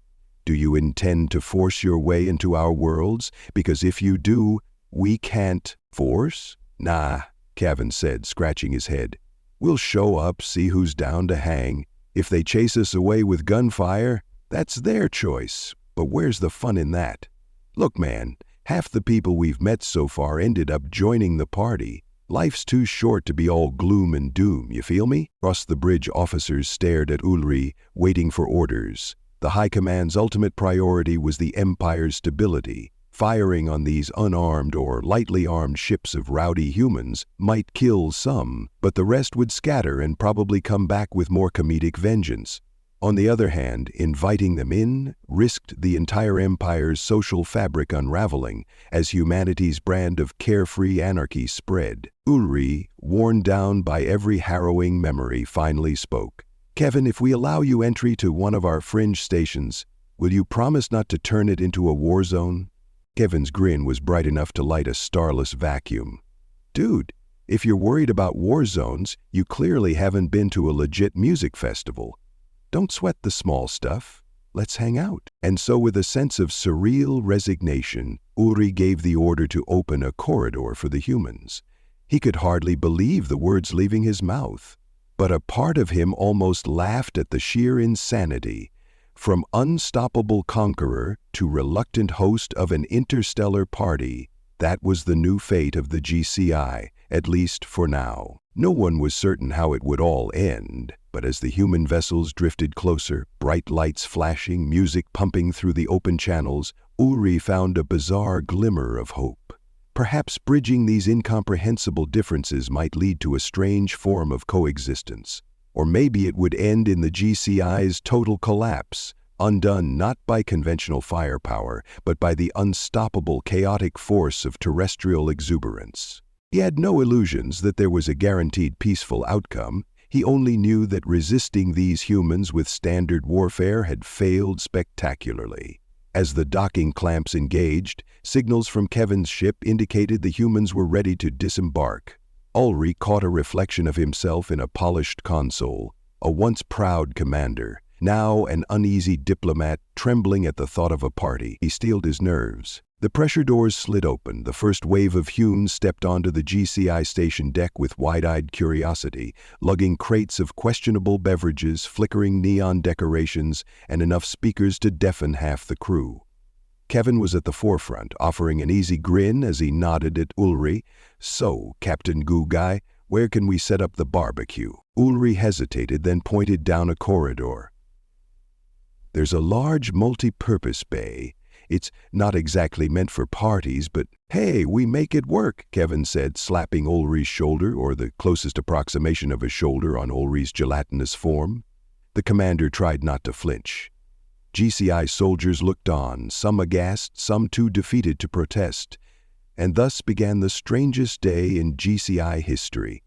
do you intend to force your way into our worlds? Because if you do, we can't." "Force? Nah," Kevin said, scratching his head. "We'll show up, see who's down to hang. If they chase us away with gunfire, that's their choice. But where's the fun in that? Look, man, half the people we've met so far ended up joining the party. Life's too short to be all gloom and doom, you feel me?" Across the bridge, officers stared at Ulrich, waiting for orders. The High Command's ultimate priority was the Empire's stability. Firing on these unarmed or lightly armed ships of rowdy humans might kill some, but the rest would scatter and probably come back with more comedic vengeance. On the other hand, inviting them in risked the entire Empire's social fabric unraveling as humanity's brand of carefree anarchy spread. Ulrich, worn down by every harrowing memory, finally spoke. "Kevin, if we allow you entry to one of our fringe stations, will you promise not to turn it into a war zone?" Kevin's grin was bright enough to light a starless vacuum. "Dude, if you're worried about war zones, you clearly haven't been to a legit music festival. Don't sweat the small stuff. Let's hang out." And so with a sense of surreal resignation, Ulrich gave the order to open a corridor for the humans. He could hardly believe the words leaving his mouth. But a part of him almost laughed at the sheer insanity. From unstoppable conqueror to reluctant host of an interstellar party, that was the new fate of the GCI, at least for now. No one was certain how it would all end, but as the human vessels drifted closer, bright lights flashing, music pumping through the open channels, Ulri found a bizarre glimmer of hope. Perhaps bridging these incomprehensible differences might lead to a strange form of coexistence. Or maybe it would end in the GCI's total collapse, undone not by conventional firepower, but by the unstoppable chaotic force of terrestrial exuberance. He had no illusions that there was a guaranteed peaceful outcome. He only knew that resisting these humans with standard warfare had failed spectacularly. As the docking clamps engaged, signals from Kevin's ship indicated the humans were ready to disembark. Ulri caught a reflection of himself in a polished console, a once proud commander, now an uneasy diplomat trembling at the thought of a party. He steeled his nerves. The pressure doors slid open. The first wave of humans stepped onto the GCI station deck with wide-eyed curiosity, lugging crates of questionable beverages, flickering neon decorations, and enough speakers to deafen half the crew. Kevin was at the forefront, offering an easy grin as he nodded at Ulri. "So, Captain Goo Guy, where can we set up the barbecue?" Ulri hesitated, then pointed down a corridor. "There's a large multi-purpose bay. It's not exactly meant for parties, but hey, we make it work," Kevin said, slapping Ulri's shoulder, or the closest approximation of a shoulder on Ulri's gelatinous form. The commander tried not to flinch. GCI soldiers looked on, some aghast, some too defeated to protest. And thus began the strangest day in GCI history.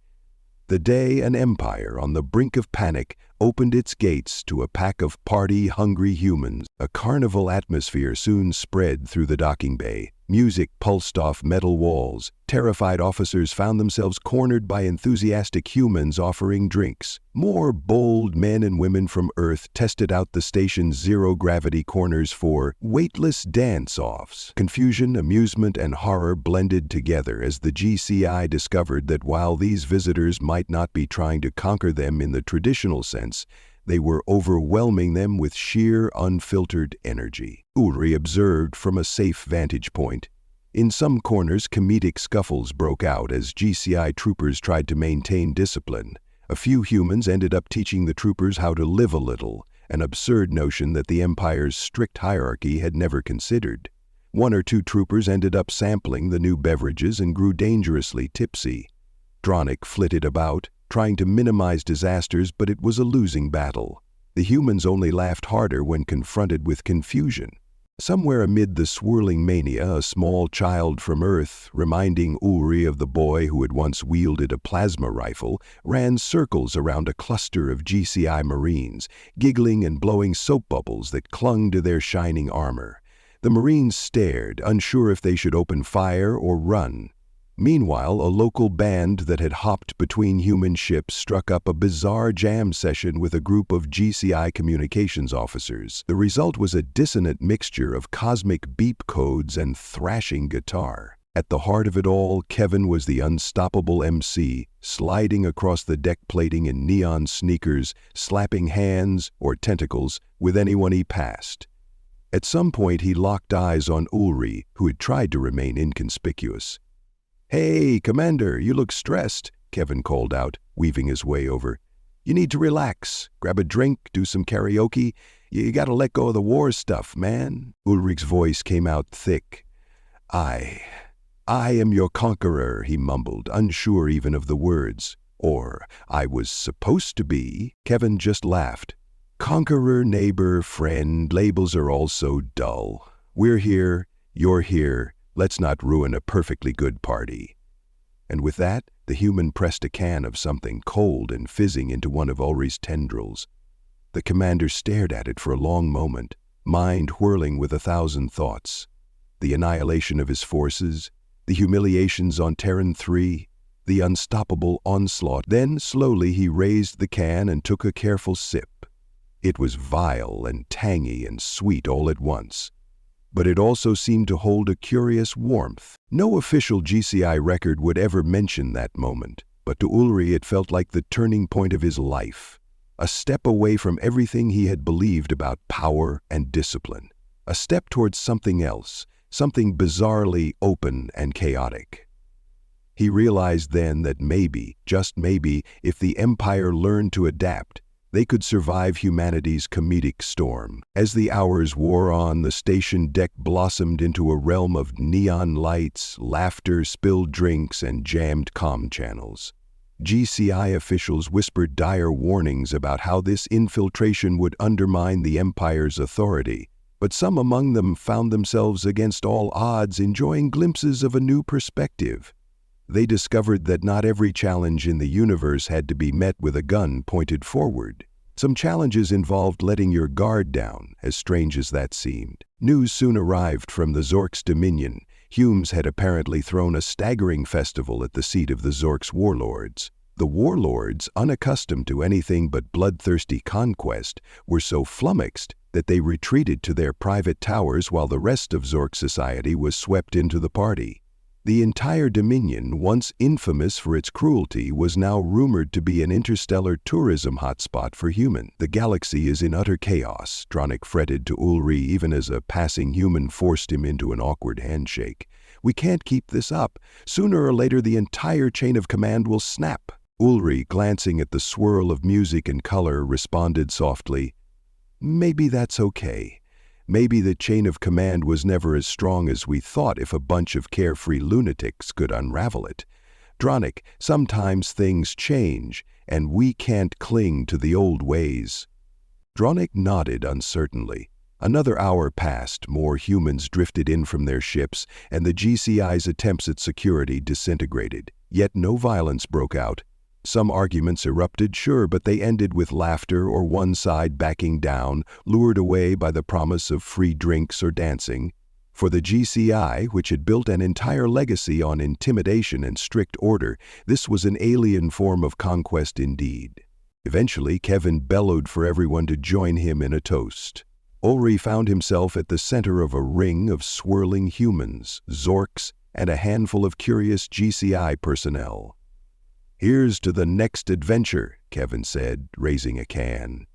The day an empire on the brink of panic opened its gates to a pack of party-hungry humans. A carnival atmosphere soon spread through the docking bay. Music pulsed off metal walls. Terrified officers found themselves cornered by enthusiastic humans offering drinks. More bold men and women from Earth tested out the station's zero-gravity corners for weightless dance-offs. Confusion, amusement, and horror blended together as the GCI discovered that while these visitors might not be trying to conquer them in the traditional sense, they were overwhelming them with sheer, unfiltered energy. Ulri observed from a safe vantage point. In some corners, comedic scuffles broke out as GCI troopers tried to maintain discipline. A few humans ended up teaching the troopers how to live a little, an absurd notion that the Empire's strict hierarchy had never considered. One or two troopers ended up sampling the new beverages and grew dangerously tipsy. Dronic flitted about, trying to minimize disasters, but it was a losing battle. The humans only laughed harder when confronted with confusion. Somewhere amid the swirling mania, a small child from Earth, reminding Ulri of the boy who had once wielded a plasma rifle, ran circles around a cluster of GCI Marines, giggling and blowing soap bubbles that clung to their shining armor. The Marines stared, unsure if they should open fire or run. Meanwhile, a local band that had hopped between human ships struck up a bizarre jam session with a group of GCI communications officers. The result was a dissonant mixture of cosmic beep codes and thrashing guitar. At the heart of it all, Kevin was the unstoppable MC, sliding across the deck plating in neon sneakers, slapping hands, or tentacles, with anyone he passed. At some point, he locked eyes on Ulri, who had tried to remain inconspicuous. "Hey, Commander, you look stressed," Kevin called out, weaving his way over. "You need to relax, grab a drink, do some karaoke. You gotta let go of the war stuff, man." Ulrich's voice came out thick. I am your conqueror," he mumbled, unsure even of the words. Or, "I was supposed to be." Kevin just laughed. "Conqueror, neighbor, friend, labels are all so dull. We're here, you're here. Let's not ruin a perfectly good party." And with that, the human pressed a can of something cold and fizzing into one of Ulrich's tendrils. The commander stared at it for a long moment, mind whirling with 1,000 thoughts. The annihilation of his forces, the humiliations on Terran 3, the unstoppable onslaught. Then, slowly, he raised the can and took a careful sip. It was vile and tangy and sweet all at once. But it also seemed to hold a curious warmth. No official GCI record would ever mention that moment. but to Ulrich it felt like the turning point of his life. A step away from everything he had believed about power and discipline. A step towards something else, something bizarrely open and chaotic. He realized then that maybe, just maybe, if the Empire learned to adapt, they could survive humanity's comedic storm. As the hours wore on, the station deck blossomed into a realm of neon lights, laughter, spilled drinks, and jammed comm channels. GCI officials whispered dire warnings about how this infiltration would undermine the Empire's authority, but some among them found themselves against all odds enjoying glimpses of a new perspective. They discovered that not every challenge in the universe had to be met with a gun pointed forward. Some challenges involved letting your guard down, as strange as that seemed. News soon arrived from the Zork's dominion. Humes had apparently thrown a staggering festival at the seat of the Zork's warlords. The warlords, unaccustomed to anything but bloodthirsty conquest, were so flummoxed that they retreated to their private towers while the rest of Zork society was swept into the party. The entire Dominion, once infamous for its cruelty, was now rumored to be an interstellar tourism hotspot for humans. The galaxy is in utter chaos, Dronick fretted to Ulrich even as a passing human forced him into an awkward handshake. We can't keep this up. Sooner or later the entire chain of command will snap. Ulrich, glancing at the swirl of music and color, responded softly, "Maybe that's okay. Maybe the chain of command was never as strong as we thought if a bunch of carefree lunatics could unravel it. Dronick, sometimes things change, and we can't cling to the old ways." Dronick nodded uncertainly. Another hour passed, more humans drifted in from their ships, and the GCI's attempts at security disintegrated. Yet no violence broke out. Some arguments erupted, sure, but they ended with laughter or one side backing down, lured away by the promise of free drinks or dancing. For the GCI, which had built an entire legacy on intimidation and strict order, this was an alien form of conquest indeed. Eventually, Kevin bellowed for everyone to join him in a toast. Ulrich found himself at the center of a ring of swirling humans, Zorks, and a handful of curious GCI personnel. "Here's to the next adventure," Kevin said, raising a can.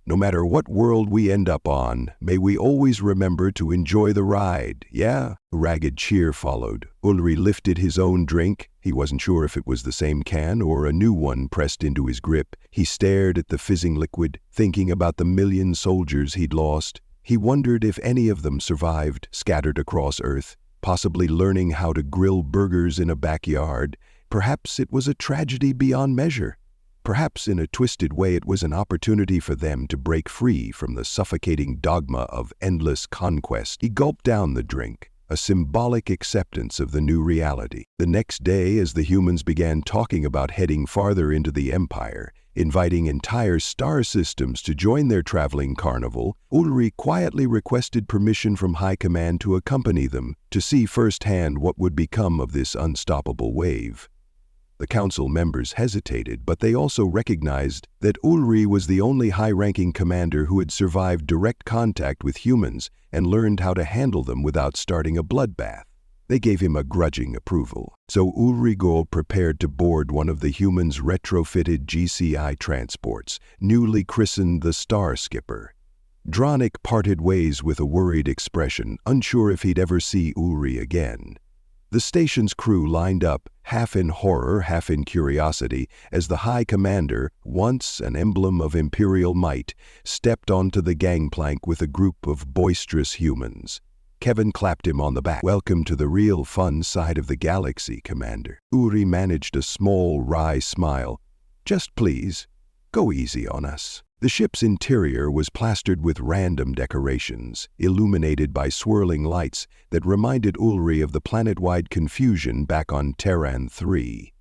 "No matter what world we end up on, may we always remember to enjoy the ride, yeah?" A ragged cheer followed. Ulrich lifted his own drink. He wasn't sure if it was the same can or a new one pressed into his grip. He stared at the fizzing liquid, thinking about the million soldiers he'd lost. He wondered if any of them survived, scattered across Earth, possibly learning how to grill burgers in a backyard. Perhaps it was a tragedy beyond measure. Perhaps in a twisted way it was an opportunity for them to break free from the suffocating dogma of endless conquest. He gulped down the drink, a symbolic acceptance of the new reality. The next day, as the humans began talking about heading farther into the Empire, inviting entire star systems to join their traveling carnival, Ulrich quietly requested permission from High Command to accompany them to see firsthand what would become of this unstoppable wave. The council members hesitated, but they also recognized that Ulrich was the only high-ranking commander who had survived direct contact with humans and learned how to handle them without starting a bloodbath. They gave him a grudging approval. So Ulrich prepared to board one of the humans' retrofitted GCI transports, newly christened the Star Skipper. Dronick parted ways with a worried expression, unsure if he'd ever see Ulrich again. The station's crew lined up, half in horror, half in curiosity, as the High Commander, once an emblem of imperial might, stepped onto the gangplank with a group of boisterous humans. Kevin clapped him on the back. "Welcome to the real fun side of the galaxy, Commander." Ulrich managed a small, wry smile. "Just please, go easy on us." The ship's interior was plastered with random decorations, illuminated by swirling lights that reminded Ulrich of the planet-wide confusion back on Terran 3.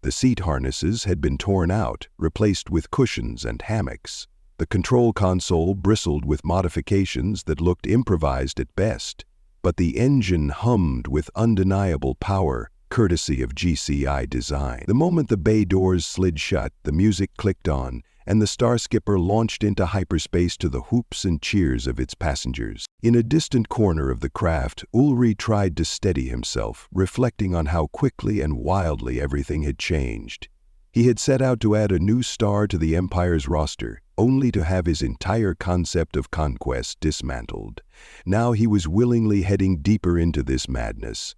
The seat harnesses had been torn out, replaced with cushions and hammocks. The control console bristled with modifications that looked improvised at best, but the engine hummed with undeniable power, courtesy of GCI design. The moment the bay doors slid shut, the music clicked on, and the Star Skipper launched into hyperspace to the whoops and cheers of its passengers. In a distant corner of the craft, Ulrich tried to steady himself, reflecting on how quickly and wildly everything had changed. He had set out to add a new star to the Empire's roster, only to have his entire concept of conquest dismantled. Now he was willingly heading deeper into this madness.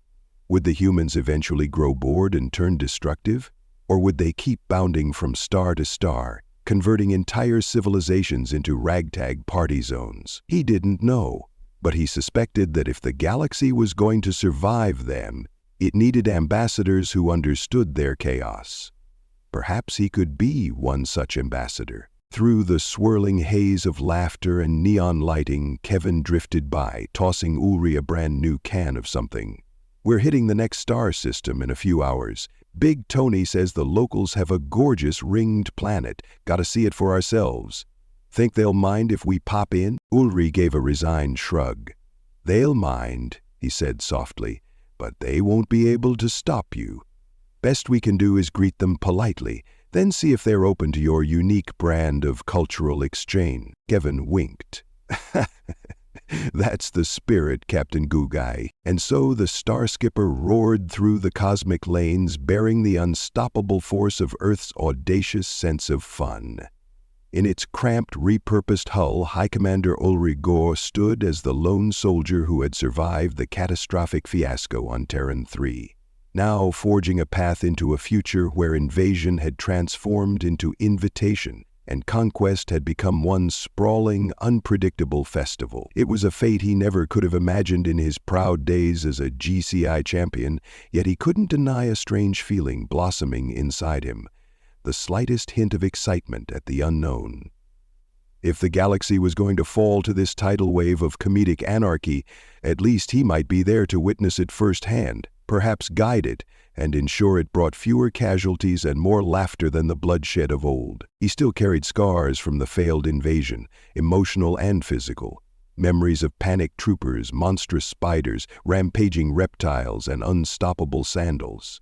Would the humans eventually grow bored and turn destructive? Or would they keep bounding from star to star, converting entire civilizations into ragtag party zones? He didn't know, but he suspected that if the galaxy was going to survive them, it needed ambassadors who understood their chaos. Perhaps he could be one such ambassador. Through the swirling haze of laughter and neon lighting, Kevin drifted by, tossing Ulri a brand new can of something. "We're hitting the next star system in a few hours. Big Tony says the locals have a gorgeous ringed planet. Gotta see it for ourselves. Think they'll mind if we pop in?" Ulri gave a resigned shrug. "They'll mind," he said softly, "but they won't be able to stop you. Best we can do is greet them politely, then see if they're open to your unique brand of cultural exchange." Kevin winked. "That's the spirit, Captain Gugai." And so the Starskipper roared through the cosmic lanes, bearing the unstoppable force of Earth's audacious sense of fun. In its cramped, repurposed hull, High Commander Ulri Gore stood as the lone soldier who had survived the catastrophic fiasco on Terran 3. Now forging a path into a future where invasion had transformed into invitation and conquest had become one sprawling, unpredictable festival. It was a fate he never could have imagined in his proud days as a GCI champion, yet he couldn't deny a strange feeling blossoming inside him, the slightest hint of excitement at the unknown. If the galaxy was going to fall to this tidal wave of comedic anarchy, at least he might be there to witness it firsthand, perhaps guide it, and ensure it brought fewer casualties and more laughter than the bloodshed of old. He still carried scars from the failed invasion, emotional and physical. Memories of panicked troopers, monstrous spiders, rampaging reptiles, and unstoppable sandals.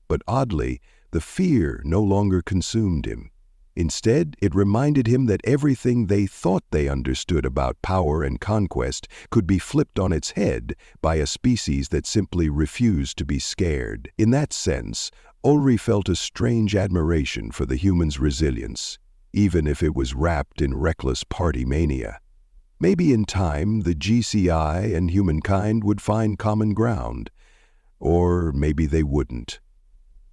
But oddly, the fear no longer consumed him. Instead, it reminded him that everything they thought they understood about power and conquest could be flipped on its head by a species that simply refused to be scared. In that sense, Ulri felt a strange admiration for the human's resilience, even if it was wrapped in reckless party mania. Maybe in time, the GCI and humankind would find common ground. Or maybe they wouldn't.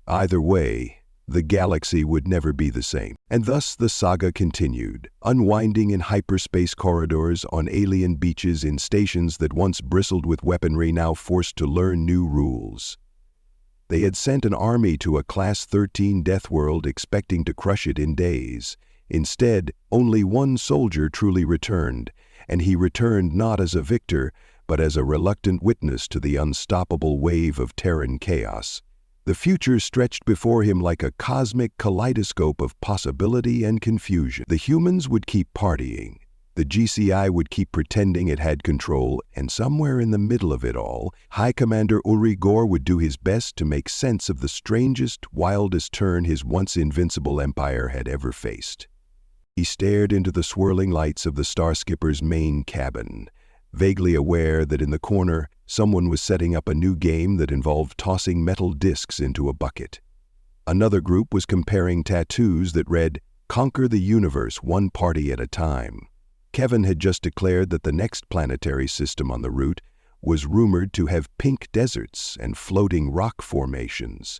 Either way, the galaxy would never be the same. And thus the saga continued, unwinding in hyperspace corridors, on alien beaches, in stations that once bristled with weaponry now forced to learn new rules. They had sent an army to a Class 13 Deathworld expecting to crush it in days. Instead, only one soldier truly returned, and he returned not as a victor, but as a reluctant witness to the unstoppable wave of Terran chaos. The future stretched before him like a cosmic kaleidoscope of possibility and confusion. The humans would keep partying. The GCI would keep pretending it had control, and somewhere in the middle of it all, High Commander Ulri Gore would do his best to make sense of the strangest, wildest turn his once invincible empire had ever faced. He stared into the swirling lights of the Starskipper's main cabin, vaguely aware that in the corner, someone was setting up a new game that involved tossing metal discs into a bucket. Another group was comparing tattoos that read, "Conquer the universe one party at a time." Kevin had just declared that the next planetary system on the route was rumored to have pink deserts and floating rock formations.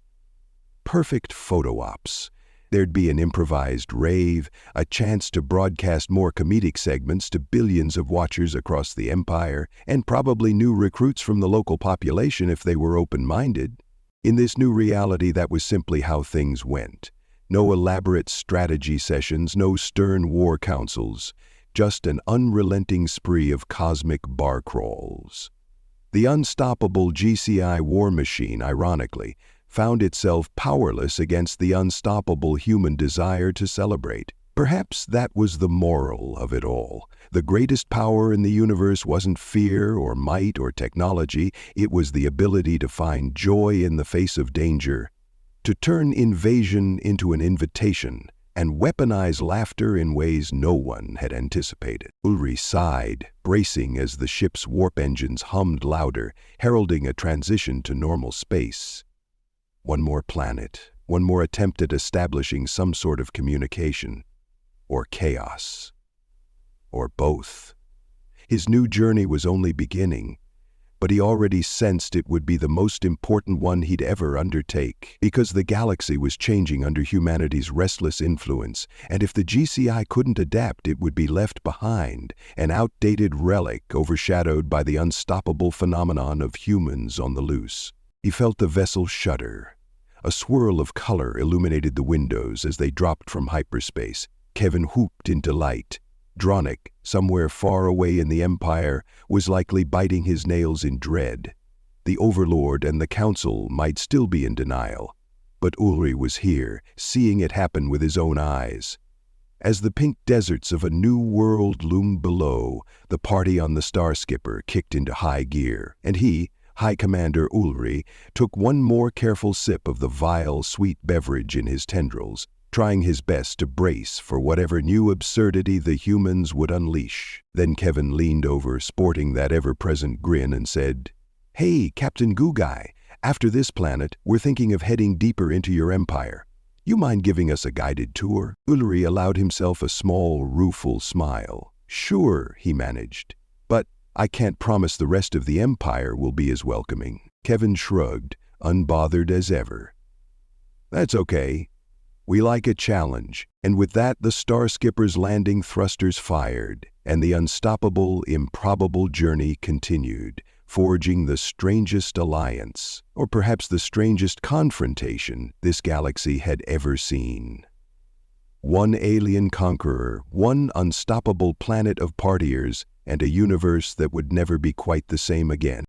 Perfect photo ops. There'd be an improvised rave, a chance to broadcast more comedic segments to billions of watchers across the empire, and probably new recruits from the local population if they were open-minded. In this new reality, that was simply how things went. No elaborate strategy sessions, no stern war councils, just an unrelenting spree of cosmic bar crawls. The unstoppable GCI war machine, ironically, found itself powerless against the unstoppable human desire to celebrate. Perhaps that was the moral of it all. The greatest power in the universe wasn't fear or might or technology, it was the ability to find joy in the face of danger, to turn invasion into an invitation, and weaponize laughter in ways no one had anticipated. Ulri sighed, bracing as the ship's warp engines hummed louder, heralding a transition to normal space. One more planet, one more attempt at establishing some sort of communication, or chaos, or both. His new journey was only beginning, but he already sensed it would be the most important one he'd ever undertake, because the galaxy was changing under humanity's restless influence, and if the GCI couldn't adapt, it would be left behind, an outdated relic overshadowed by the unstoppable phenomenon of humans on the loose. He felt the vessel shudder. A swirl of color illuminated the windows as they dropped from hyperspace. Kevin whooped in delight. Dronic, somewhere far away in the Empire, was likely biting his nails in dread. The Overlord and the Council might still be in denial, but Ulri was here, seeing it happen with his own eyes. As the pink deserts of a new world loomed below, the party on the Starskipper kicked into high gear, and he, High Commander Ulri, took one more careful sip of the vile, sweet beverage in his tendrils, trying his best to brace for whatever new absurdity the humans would unleash. Then Kevin leaned over, sporting that ever-present grin, and said, "Hey, Captain Gugai, after this planet, we're thinking of heading deeper into your empire. You mind giving us a guided tour?" Ulri allowed himself a small, rueful smile. "Sure," he managed, "but I can't promise the rest of the empire will be as welcoming." Kevin shrugged, unbothered as ever. "That's okay. We like a challenge." And with that, the Starskipper's landing thrusters fired, and the unstoppable, improbable journey continued, forging the strangest alliance, or perhaps the strangest confrontation, this galaxy had ever seen. One alien conqueror, one unstoppable planet of partiers, and a universe that would never be quite the same again.